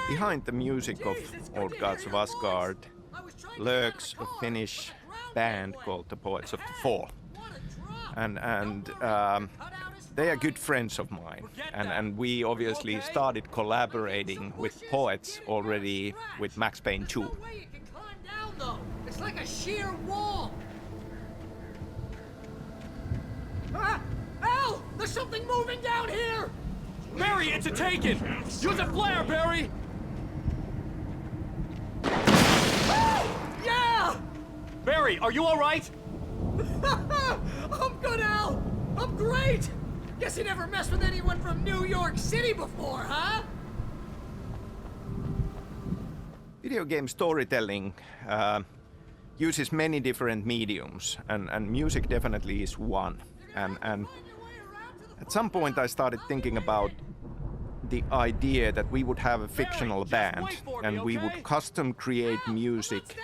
Behind the music of Old Gods of Asgard lurks a Finnish band called the Poets of the Fall. And they are good friends of mine. And we obviously started collaborating with Poets already with Max Payne 2. It's like a sheer wall. Ah! Al! There's something moving down here! Barry, it's a Taken! Use a flare, Barry! Yeah! Barry, are you alright? I'm good, Al! I'm great! Guess you never messed with anyone from New York City before, huh? Video game storytelling uses many different mediums, and music definitely is one. And at some point I started thinking about the idea that we would have a fictional band and we would custom create music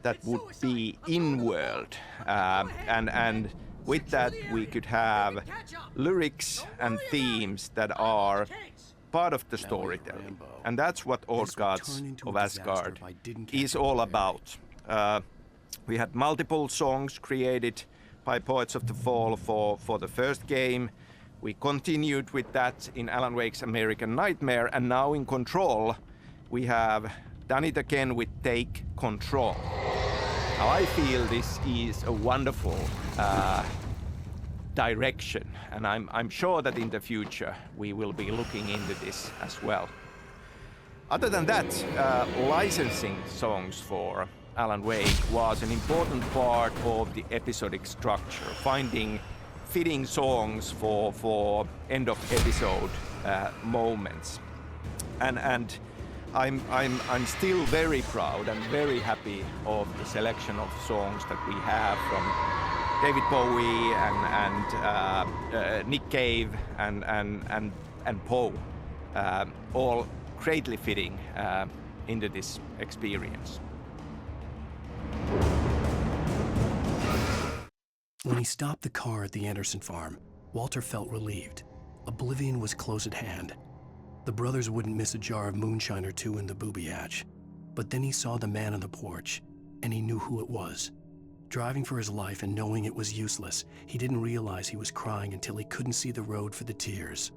that would be in-world. And with that we could have lyrics and themes that are part of the storytelling. And that's what Old Gods of Asgard is all about. We had multiple songs created by Poets of the Fall for the first game. We continued with that in Alan Wake's American Nightmare, and now in Control we have done it again with Take Control. Now I feel this is a wonderful direction, and I'm sure that in the future we will be looking into this as well. Other than that, licensing songs for Alan Wake was an important part of the episodic structure, finding fitting songs for end of episode moments, and I'm still very proud and very happy of the selection of songs that we have from David Bowie and Nick Cave and Poe, all greatly fitting into this experience. When he stopped the car at the Anderson farm, Walter felt relieved. Oblivion was close at hand. The brothers wouldn't miss a jar of moonshine or two in the booby hatch. But then he saw the man on the porch, and he knew who it was. Driving for his life and knowing it was useless, he didn't realize he was crying until he couldn't see the road for the tears.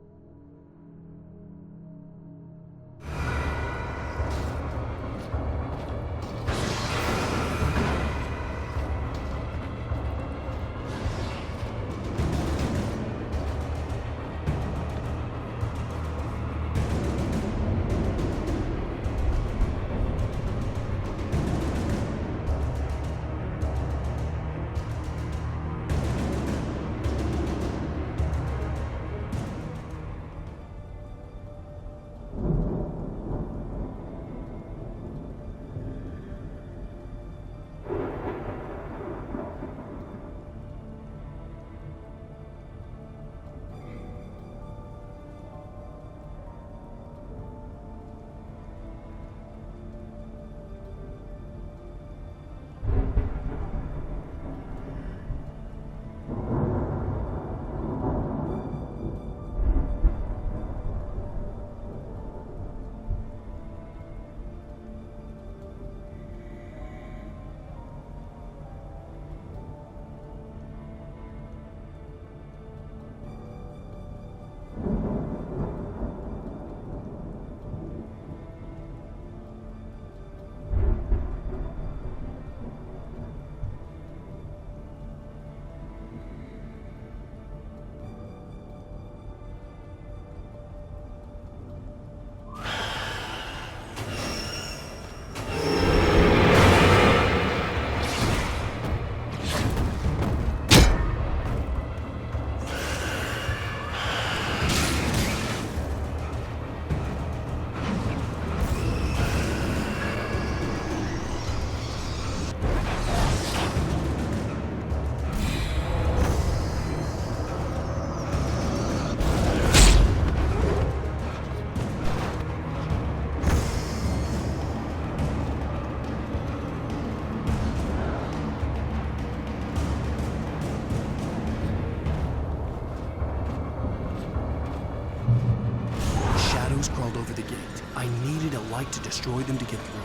I needed a light to destroy them to get through.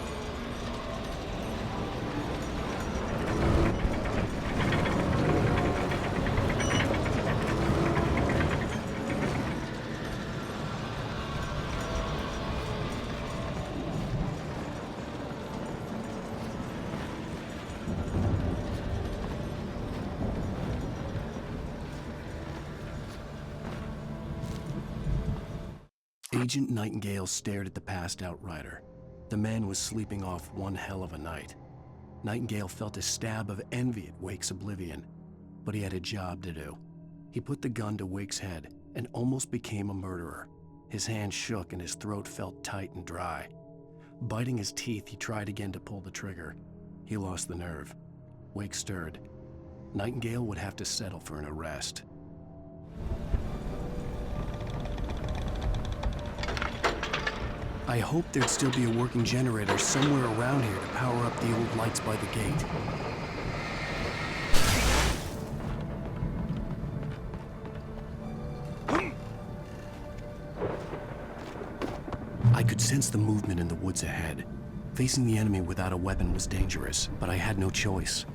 Agent Nightingale stared at the passed-out rider. The man was sleeping off one hell of a night. Nightingale felt a stab of envy at Wake's oblivion, but he had a job to do. He put the gun to Wake's head and almost became a murderer. His hand shook and his throat felt tight and dry. Biting his teeth, he tried again to pull the trigger. He lost the nerve. Wake stirred. Nightingale would have to settle for an arrest. I hoped there'd still be a working generator somewhere around here to power up the old lights by the gate. I could sense the movement in the woods ahead. Facing the enemy without a weapon was dangerous, but I had no choice.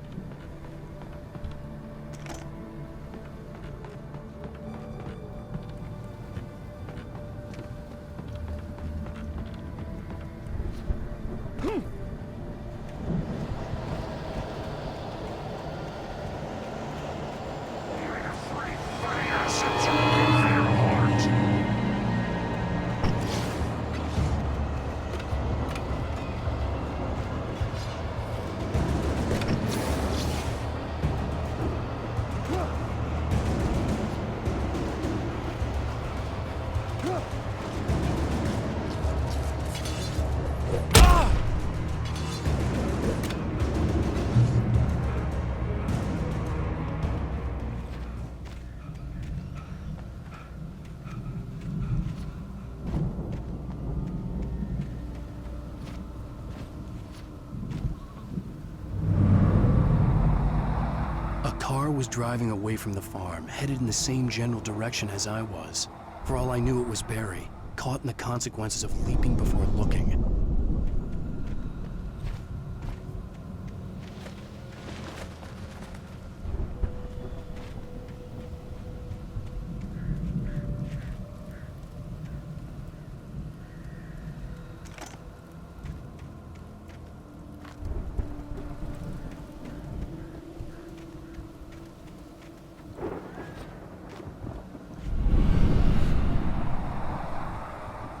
Was driving away from the farm, headed in the same general direction as I was. For all I knew, it was Barry, caught in the consequences of leaping before looking.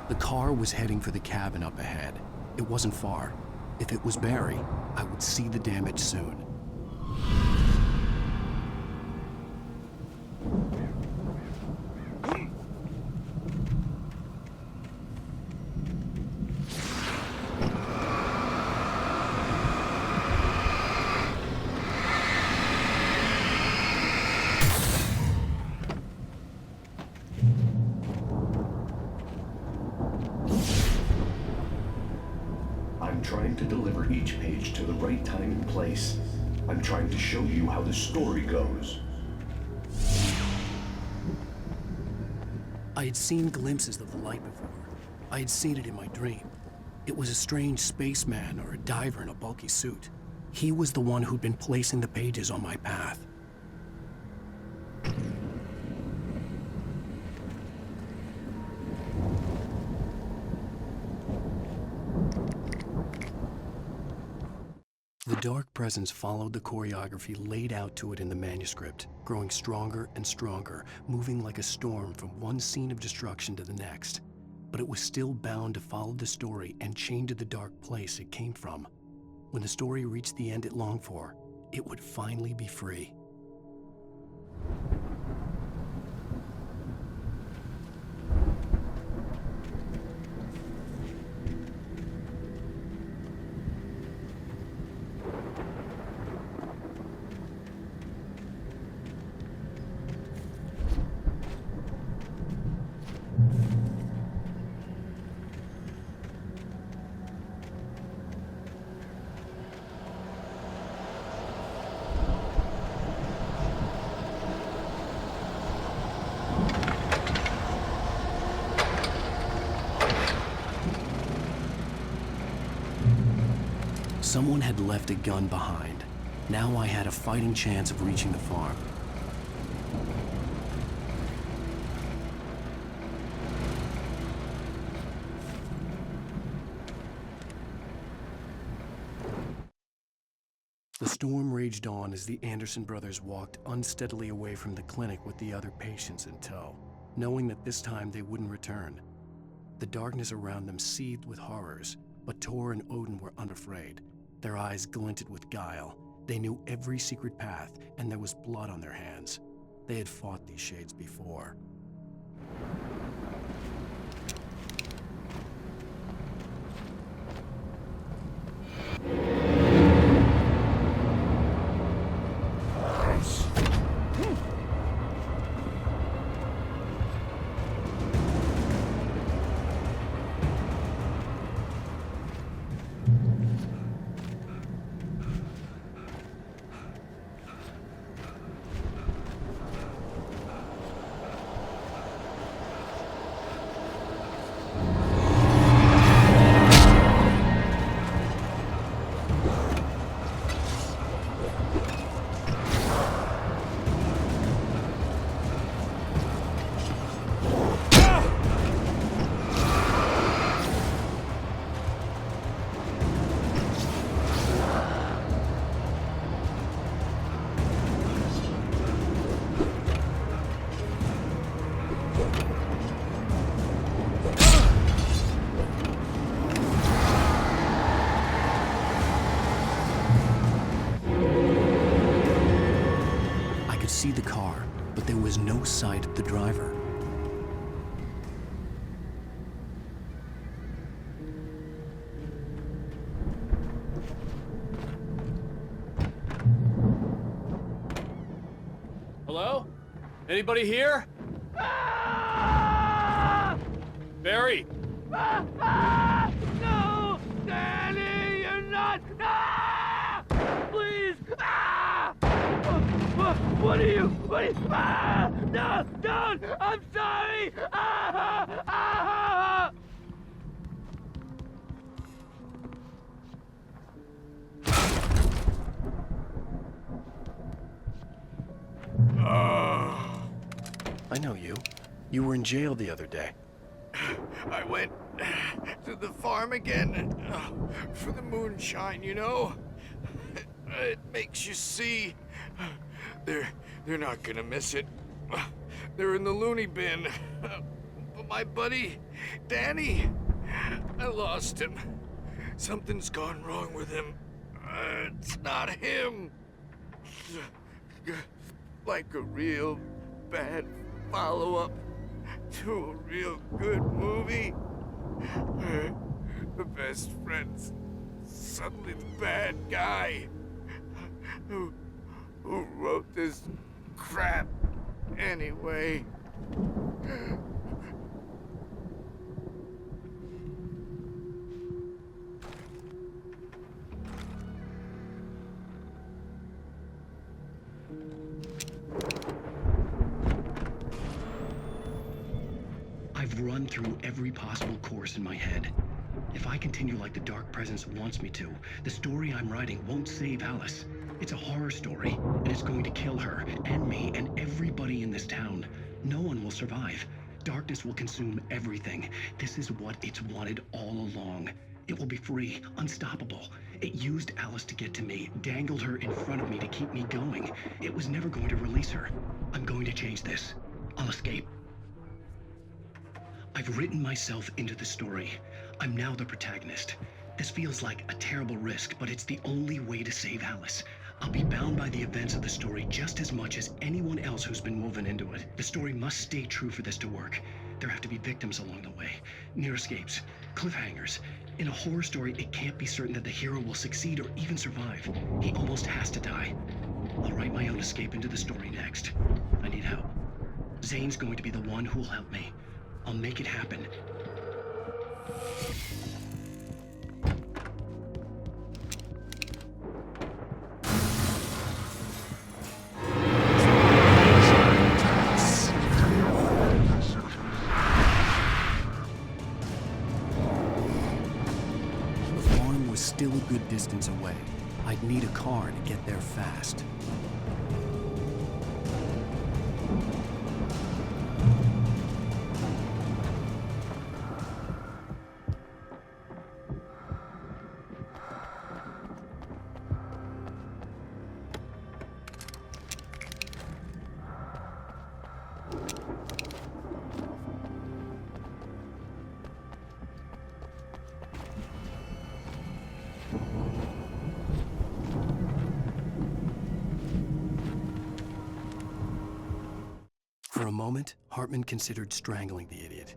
The car was heading for the cabin up ahead. It wasn't far. If it was Barry, I would see the damage soon. I'm trying to deliver each page to the right time and place. I'm trying to show you how the story goes. I had seen glimpses of the light before. I had seen it in my dream. It was a strange spaceman or a diver in a bulky suit. He was the one who'd been placing the pages on my path. The dark presence followed the choreography laid out to it in the manuscript, growing stronger and stronger, moving like a storm from one scene of destruction to the next. But it was still bound to follow the story and chained to the dark place it came from. When the story reached the end it longed for, it would finally be free. Someone had left a gun behind. Now I had a fighting chance of reaching the farm. The storm raged on as the Anderson brothers walked unsteadily away from the clinic with the other patients in tow, knowing that this time they wouldn't return. The darkness around them seethed with horrors, but Tor and Odin were unafraid. Their eyes glinted with guile. They knew every secret path, and there was blood on their hands. They had fought these shades before. See the car, but there was no sight of the driver. Hello? Anybody here? Barry! No! Danny, you're not! Please! What are you? No! Don't! I'm sorry! I know you. You were in jail the other day. I went to the farm again for the moonshine, you know? It makes you see. They're not gonna miss it. They're in the loony bin. But my buddy, Danny, I lost him. Something's gone wrong with him. It's not him. Like a real bad follow-up to a real good movie. The best friend's suddenly the bad guy. Who wrote this crap anyway? I've run through every possible course in my head. If I continue like the Dark Presence wants me to, the story I'm writing won't save Alice. It's a horror story, and it's going to kill her, and me, and everybody in this town. No one will survive. Darkness will consume everything. This is what it's wanted all along. It will be free, unstoppable. It used Alice to get to me, dangled her in front of me to keep me going. It was never going to release her. I'm going to change this. I'll escape. I've written myself into the story. I'm now the protagonist. This feels like a terrible risk, but it's the only way to save Alice. I'll be bound by the events of the story just as much as anyone else who's been woven into it. The story must stay true for this to work. There have to be victims along the way, near escapes, cliffhangers. In a horror story, it can't be certain that the hero will succeed or even survive. He almost has to die. I'll write my own escape into the story next. I need help. Zane's going to be the one who'll help me. I'll make it happen. The farm was still a good distance away. I'd need a car to get there fast. For a moment, Hartman considered strangling the idiot.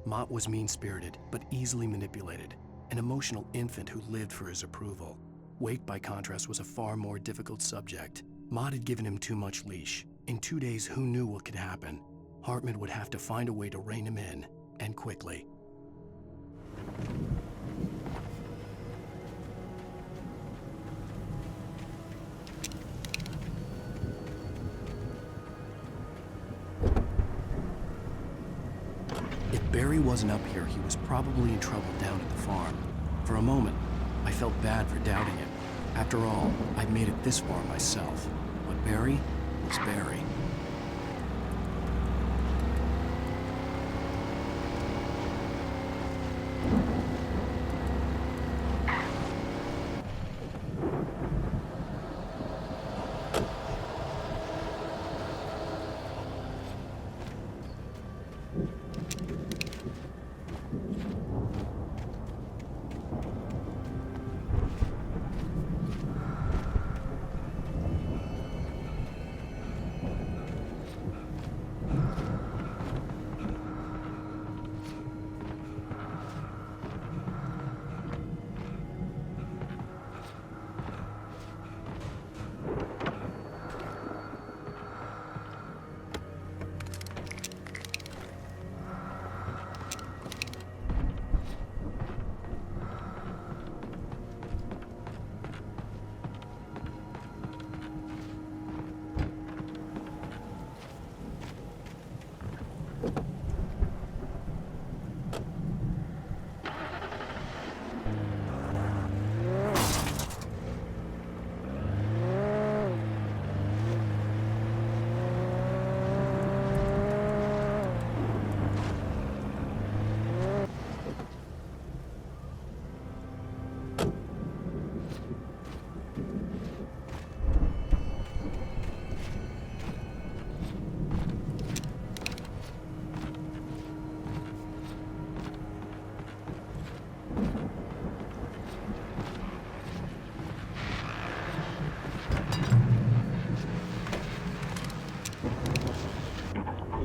Mott was mean-spirited, but easily manipulated, an emotional infant who lived for his approval. Wake, by contrast, was a far more difficult subject. Mott had given him too much leash. In 2 days, who knew what could happen? Hartman would have to find a way to rein him in, and quickly. If Barry wasn't up here, he was probably in trouble down at the farm. For a moment, I felt bad for doubting him. After all, I'd made it this far myself. But Barry was Barry.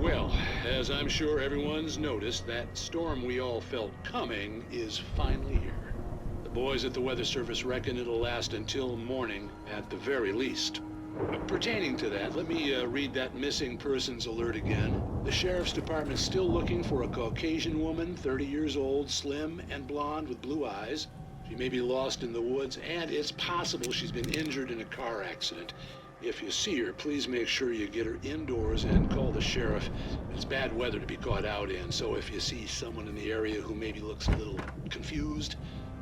Well, as I'm sure everyone's noticed, that storm we all felt coming is finally here. The boys at the Weather Service reckon it'll last until morning at the very least. Pertaining to that, let me read that missing persons alert again. The Sheriff's Department's still looking for a Caucasian woman, 30 years old, slim and blonde with blue eyes. She may be lost in the woods, and it's possible she's been injured in a car accident. If you see her, please make sure you get her indoors and call the sheriff. It's bad weather to be caught out in, so if you see someone in the area who maybe looks a little confused,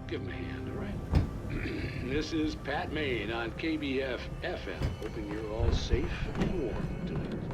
give them a hand, all right? This is Pat Maine on KBF FM, hoping you're all safe and warm tonight.